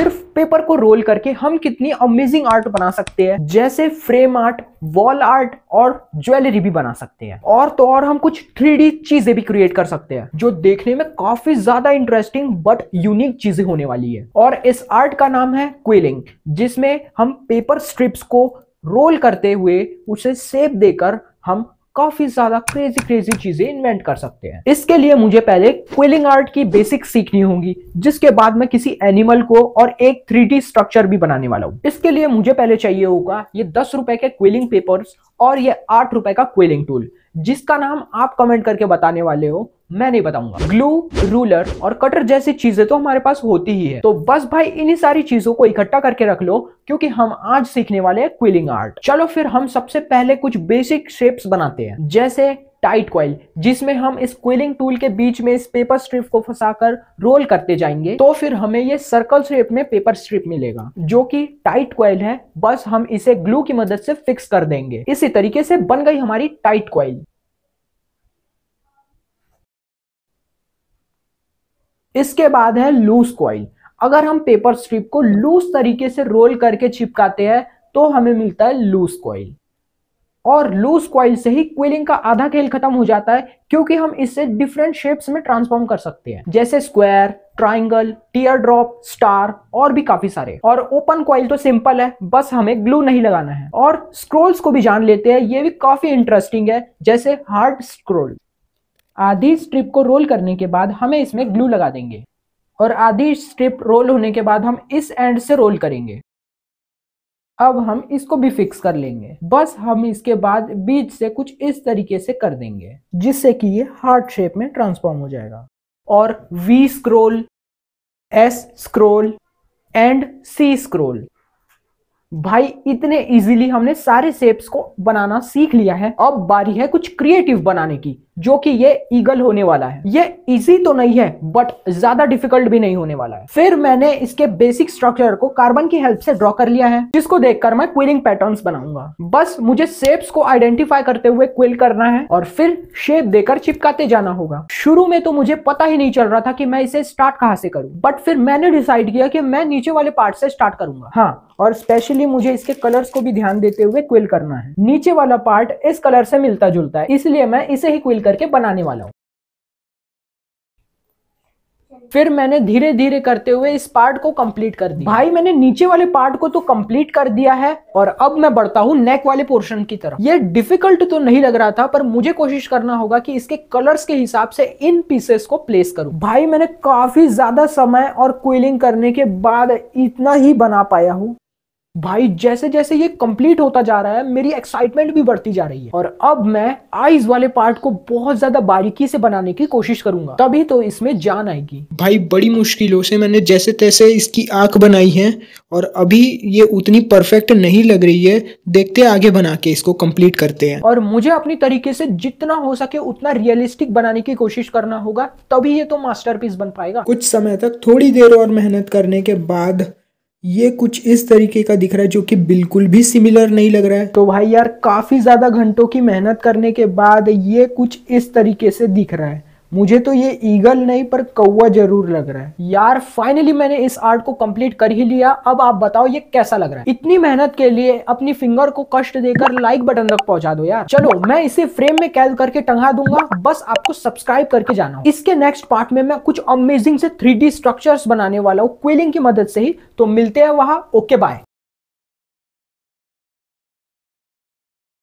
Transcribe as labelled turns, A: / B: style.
A: सिर्फ पेपर को रोल करके हम कितनी अमेजिंग आर्ट बना सकते हैं, जैसे फ्रेम आर्ट, वॉल आर्ट और ज्वेलरी भी बना सकते हैं। और तो और हम कुछ 3D चीजें भी क्रिएट कर सकते हैं जो देखने में काफी ज्यादा इंटरेस्टिंग बट यूनिक चीजें होने वाली है। और इस आर्ट का नाम है क्विलिंग, जिसमें हम पेपर स्ट्रिप्स को रोल करते हुए उसे शेप देकर हम काफी ज्यादा क्रेजी चीजें इन्वेंट कर सकते हैं। इसके लिए मुझे पहले क्विलिंग आर्ट की बेसिक सीखनी होगी, जिसके बाद मैं किसी एनिमल को और एक 3D स्ट्रक्चर भी बनाने वाला हूं। इसके लिए मुझे पहले चाहिए होगा ये 10 रुपए के क्विलिंग पेपर्स और ये 8 रुपए का क्विलिंग टूल, जिसका नाम आप कमेंट करके बताने वाले हो, मैं नहीं बताऊंगा। ग्लू, रूलर और कटर जैसी चीजें तो हमारे पास होती ही है, तो बस भाई इन्हीं सारी चीजों को इकट्ठा करके रख लो, क्योंकि हम आज सीखने वाले हैं क्विलिंग आर्ट। चलो फिर हम सबसे पहले कुछ बेसिक शेप्स बनाते हैं, जैसे टाइट कॉइल, जिसमें हम इस क्विलिंग टूल के बीच में इस पेपर स्ट्रिप को फंसाकर रोल करते जाएंगे, तो फिर हमें ये सर्कल शेप में पेपर स्ट्रिप मिलेगा, जो कि टाइट कॉइल है। बस हम इसे ग्लू की मदद से फिक्स कर देंगे। इसी तरीके से बन गई हमारी टाइट कॉइल। इसके बाद है लूज कॉइल। अगर हम पेपर स्ट्रिप को लूज तरीके से रोल करके चिपकाते हैं तो हमें मिलता है लूज कॉइल। और लूज कॉइल से ही क्विलिंग का आधा खेल खत्म हो जाता है, क्योंकि हम इसे डिफरेंट शेप्स में ट्रांसफॉर्म कर सकते हैं, जैसे square, triangle, tier drop, star और भी काफी सारे। और ओपन कॉइल तो सिंपल है, बस हमें ग्लू नहीं लगाना है। और स्क्रोल्स को भी जान लेते हैं, ये भी काफी इंटरेस्टिंग है, जैसे हार्ड स्क्रोल। आधी स्ट्रिप को रोल करने के बाद हमें इसमें ग्लू लगा देंगे और आधी स्ट्रिप रोल होने के बाद हम इस एंड से रोल करेंगे। अब हम इसको भी फिक्स कर लेंगे। बस हम इसके बाद बीच से कुछ इस तरीके से कर देंगे, जिससे कि ये हार्ट शेप में ट्रांसफॉर्म हो जाएगा। और V scroll, S scroll and C scroll. भाई इतने इजीली हमने सारे शेप्स को बनाना सीख लिया है। अब बारी है कुछ क्रिएटिव बनाने की, जो कि ये ईगल होने वाला है। ये इजी तो नहीं है, बट ज्यादा डिफिकल्ट भी नहीं होने वाला है। फिर मैंने इसके बेसिक स्ट्रक्चर को कार्बन की हेल्प से ड्रॉ कर लिया है, जिसको देखकर मैं क्विलिंग पैटर्न्स बनाऊंगा। बस मुझे शेप्स को आइडेंटिफाई करते हुए क्विल करना है और फिर शेप देकर चिपकाते जाना होगा। शुरू में तो मुझे पता ही नहीं चल रहा था कि मैं इसे स्टार्ट कहां से करूं, बट फिर मैंने डिसाइड किया कि मैं नीचे वाले पार्ट से स्टार्ट करूंगा। हाँ, और स्पेशली मुझे इसके कलर्स को भी ध्यान देते हुए क्विल करना है। नीचे वाला पार्ट इस कलर से मिलता जुलता है, इसलिए मैं इसे ही क्विल करके बनाने वाला हूं। फिर मैंने धीरे धीरे करते हुए इस पार्ट को कंप्लीट कर दिया। भाई मैंने नीचे वाले पार्ट को तो कंप्लीट कर दिया है और अब मैं बढ़ता हूं नेक वाले पोर्शन की तरफ। ये डिफिकल्ट तो नहीं लग रहा था, पर मुझे कोशिश करना होगा कि इसके कलर्स के हिसाब से इन पीसेस को प्लेस करूं। भाई मैंने काफी ज्यादा समय और क्विलिंग करने के बाद इतना ही बना पाया हूं। भाई जैसे जैसे ये कंप्लीट होता जा रहा है, मेरी एक्साइटमेंट भी बढ़ती जा रही है। और अब मैं आईज वाले पार्ट को बहुत ज्यादा बारीकी से बनाने की कोशिश करूंगा, तभी तो इसमें जान आएगी।
B: भाई बड़ी मुश्किलों से मैंने जैसे तैसे इसकी आंख बनाई है और अभी ये उतनी परफेक्ट नहीं लग रही है। देखते आगे बना के इसको कंप्लीट करते हैं।
A: और मुझे अपनी तरीके से जितना हो सके उतना रियलिस्टिक बनाने की कोशिश करना होगा, तभी ये तो मास्टरपीस बन पाएगा।
B: कुछ समय तक थोड़ी देर और मेहनत करने के बाद ये कुछ इस तरीके का दिख रहा है, जो कि बिल्कुल भी सिमिलर नहीं लग रहा है।
A: तो भाई यार काफी ज्यादा घंटों की मेहनत करने के बाद ये कुछ इस तरीके से दिख रहा है। मुझे तो ये ईगल नहीं पर कौवा जरूर लग रहा है। यार फाइनली मैंने इस आर्ट को कंप्लीट कर ही लिया। अब आप बताओ ये कैसा लग रहा है। इतनी मेहनत के लिए अपनी फिंगर को कष्ट देकर लाइक बटन तक पहुंचा दो यार। चलो मैं इसे फ्रेम में कैद करके टंगा दूंगा, बस आपको सब्सक्राइब करके जाना हो। इसके नेक्स्ट पार्ट में मैं कुछ अमेजिंग से 3D स्ट्रक्चर्स बनाने वाला हूँ क्विलिंग की मदद से ही। तो मिलते हैं वहां। Okay bye.